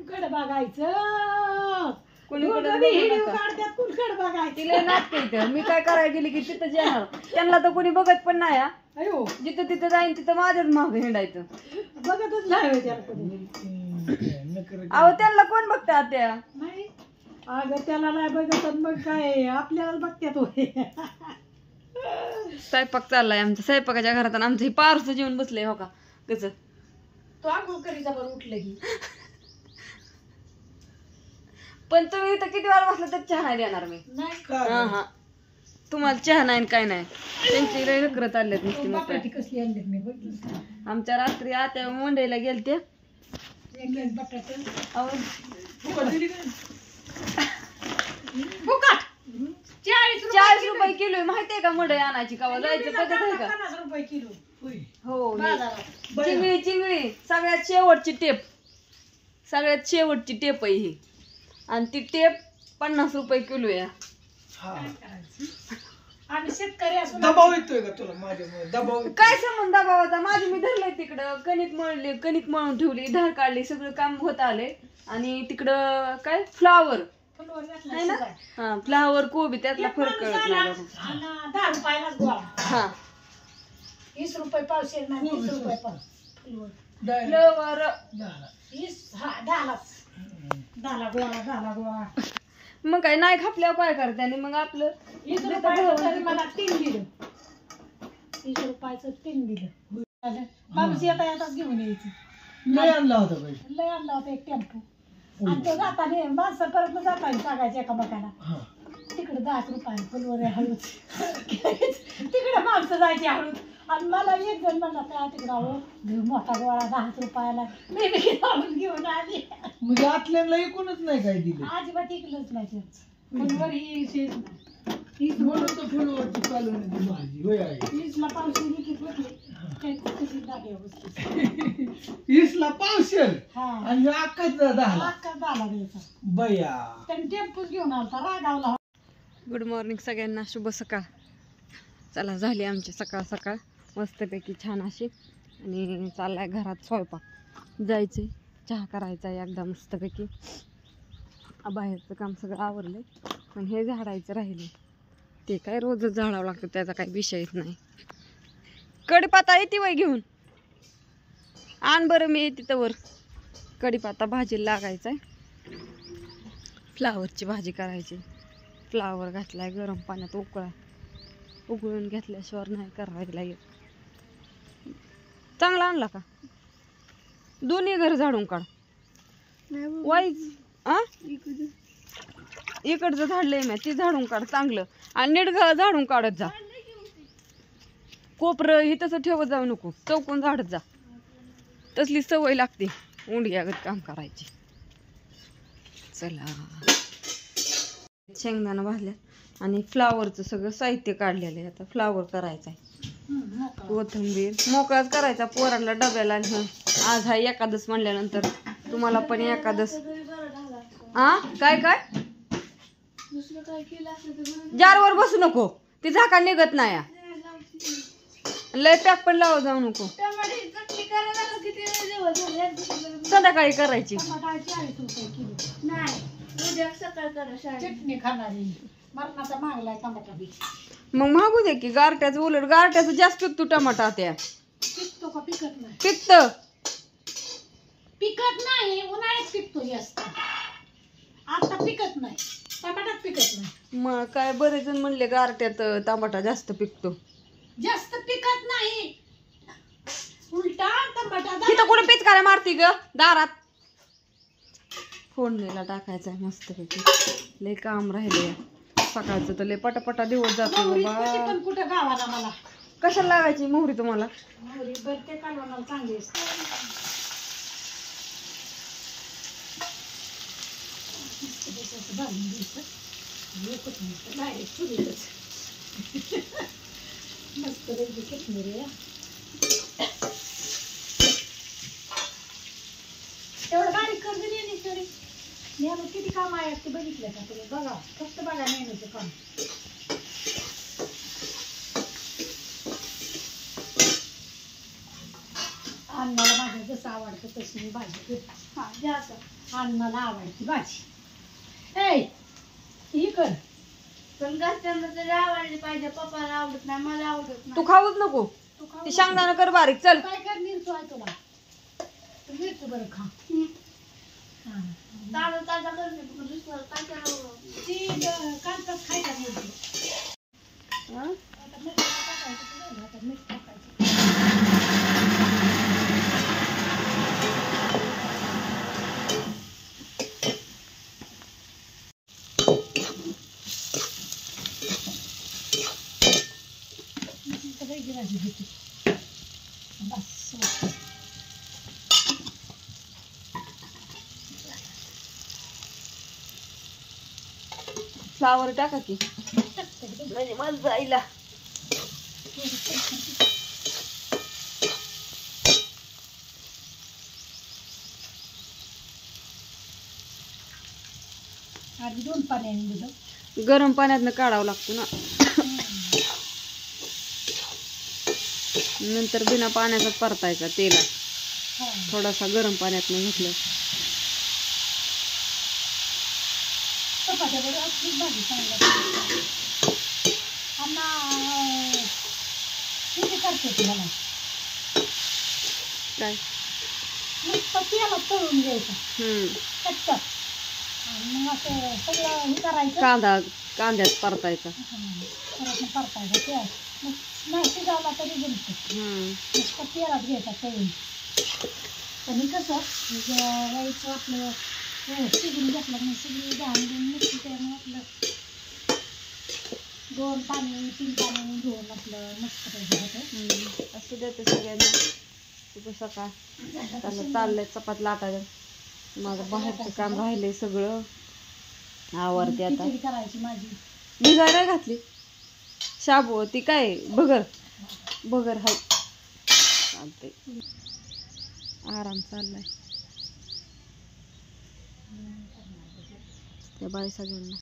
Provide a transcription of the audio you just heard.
कुणकडे बघायचं कुणीकडे व्हिडिओ काढतात कुणकडे बघायचं तिला नाचते इथं. मी काय करायला गेली की तिथं येणार त्यांना तर कोणी बघत पण नाही हा. अयो जिथं तिथं जाईन तिथं माझ्याच मागे हिंडायचं. बघतच नाही त्याला कधी अहो त्यांना कोण बघतं आत्या नाही अगं त्याला नाही बघत मग काय आपल्याला बघतात होय स्वयंपाक चाललाय आमच्या स्वयंपाकाच्या घरात आणि आमचं हे पारसं जेवण बसलंय हो का कसं तो आंघोळ करीचा बरं उठलं की पण तुम्ही इथं किती वेळा बसला तर चहा नाही देणार मी नाही हा हा तुम्हाला चहा नाही आणि काय नाही त्यांची लय नखरं चालल्यात नुसती बटाटी कसली आणली मी बघितली आमच्या रात्री आत्या मुंडईला गेलत्या एक बटाटे अहो, 40 रुपये किलो माहितीये का मुंडई आणायची का जायचं पद्धत आहे का 50 रुपये किलो हो बाजारात चिंगळी चिंगळी सगळ्यात शेवटची टेप सगळ्यात शेवटची टेप आहे ही आणि ती टेप 50 रुपये किलो आहे आम्ही शेतकरी असून दबाव येतोय का तुला माझ्यामुळे दबाव काय संबंध दबावाचा माझी मी धरलंय तिकडं कणिक मळली कणिक मळून ठेवली धार काढली सगळं काम होत आले आणि तिकडं काय फ्लावर फुलवर घातला आहे ना शिजाय. हा फ्लावर कोबी त्यातला एक फरक माणूस कळत आला नाही बघा. आणि 10 रुपयालाच गोळा हा 20 रुपये पावशेर नाही 30 रुपये पाव फुलवर फ्लावर 20 हा 10ला गोळा मग काय नाही खापल्यावर काय करते आणि मग आपलं 20 रुपयाचं तरी मला 3 दिलं 30 रुपयाचं 3 दिलं माणूस येताच घेऊन यायचं नाही आणला होता पैसे लय आणला होता एक टेम्पो आणि तो जाताना माणसं परत जाताना सांगायचे एकामेकाला तिकडे 10 रुपये फुलवर आहे हळूच तिकडे माणसं जायची हळूच आणि मला एक जण म्हणला त्या तिकडं अहो मोठा गोळा 10 रुपयाला मी जाऊन घेऊन आली म्हणजे आतल्यांना एकूणच नाही काय दिले अजिबात इकलंच नाही त्यांचं फुलवर ही शेत नाही म्हणून तर फुलवरची चालवण्याची भाजी होय आहे 20ला पावशेर की कशी जागे बसते 20ला पावशेर हा आणि अक्काच 10ला अक्का 10ला द्यायचा बया त्यांनी टेम्पोच घेऊन आलता रागावला गुड मॉर्निंग सगळ्यांना शुभ सकाळ चला झाली आमची सकाळ सकाळ मस्तपैकी छान अशी आणि चाललाय घरात स्वयंपाक जायचे चहा करायचा आहे एकदा मस्तपैकी बाहेरचं काम सगळं आवरलंय पण हे झाडायचं राहिले ते काय रोजच झाडावं लागतं त्याचा काही विषयच नाही कढीपाता येते वय घेऊन आण बरं मी येते तर कढीपाता भाजीला लागायचा आहे फ्लावरची भाजी करायची फ्लावर घातलाय गरम पाण्यात उकळून घेतल्याशिवाय नाही करायला येत चांगला आणला का दोन्ही घर झाडून काढ वाईज आ इकडचं झाडलंय मी ती झाडून काढ चांगलं आणि नीट झाडून काढत जा कोपरं ही तसं ठेवत जाऊ नको चौकून झाडत जा तसली सवय लागते उंडग्यागत काम करायची चला शेंगदाणा भाजल्या आणि फ्लावरचं सगळं साहित्य काढलेलं आहे आता फ्लावर करायचं आहे कोथिंबीर मोकळाच करायचा पोरांना डब्याला आज हा एकादस म्हणल्यानंतर तुम्हाला पण एकादस हा काय काय जारवर बसू नको ती झाका निघत नाही लय पॅक पण लावा जाऊ नको संध्याकाळी करायची चटणी खाणारी मरणाचा मागलाय टमाटा बी मग मागू दे की गारट्याचं उलट गारट्याचं जास्त पिकतो टमाटा त्या पिकतो का पिकत नाही पिकत पिकत नाही उन्हाळ्यात पिकतो जास्त आता पिकत नाही टमाटात पिकत नाही मग काय बरेच जण म्हणले गारट्यात टमाटा जास्त पिकतो जास्त पिकत नाही उलटा टमाटा तिथं कुठे पिचकाऱ्या मारती ग दारात फोडणीला टाकायचं आहे मस्तपैकी लय काम राहिले सकाळचं तर लय पटापटा दिवस जातो बाबा पण कुठं गावाला मला कशाला लागायची मोहरी तुम्हाला मोहरी बरते कालवणाला चांगली असते मस्त रेडी कोथिंबीर एवढं बारीक कर दिली नाही तरी नेहमी किती काम आहे ते बघितलं का तुम्ही बघा फक्त बघा नेहमीचं काम अन्नाला माझं जसं आवडतं तशी मी भाजी करते हा जास्त आणि मला आवडती भाजी ए ही कर पण घरच्यांना तरी आवडली पाहिजे. पप्पाला आवडत नाही, मला आवडत तू खाऊच नको. तू खा ती शेंगदाणा कर बारीक. चल काय कर मिरचू आहे तुला तू मिरचू बरं खा हा. ताजा ताजा करते पण दुसरं काय करावं. ती कालच खायला मिरची हा? आता मिरची टाकायची तुला, आता मीठ टाकायचं. सगळी भाजी घेते बस. फ्लावर टाका की म्हणजे मजा जायला. आधी 2 पाण्याने दिलं. गरम पाण्यातनं काढावं लागतं ना, नंतर बिना पाण्याचा परतायचा तेलात. हा. थोडासा गरम पाण्यातनं घेतलं. चपात्या बरोबर अशीच भाजी चांगली लागते. आणि किती करते तुम्हाला काय नुसतं तेलात तळून घ्यायचं हम्म. कच्चं आणि मग असं सगळं हे करायचं. कांद्यात परतायचा. परत मग परतायचं ते मग नाही शिजावला तरी जमतं. हम्म. नुसतं तेलात घ्यायचा तळून. आणि कसं राईचं आपलं शिजून घेतलं नाही सगळी घाण घेऊन मिरची त्यामुळे आपलं 2 पाणी 3 पाणी घेऊन आपलं मस्त पाहिजे होतं. असं देते सगळ्यांना. शुभ सकाळ. त्याला चाललंय चपात लाटायचं. माझं बाहेरचं काम राहिलंय सगळं आवरते आता. खिचडी करायची माझी. भिजायला घातली शाबू. ती काय बगर हाय. चालते आराम चाललाय त्या बाई सगळ्यांना.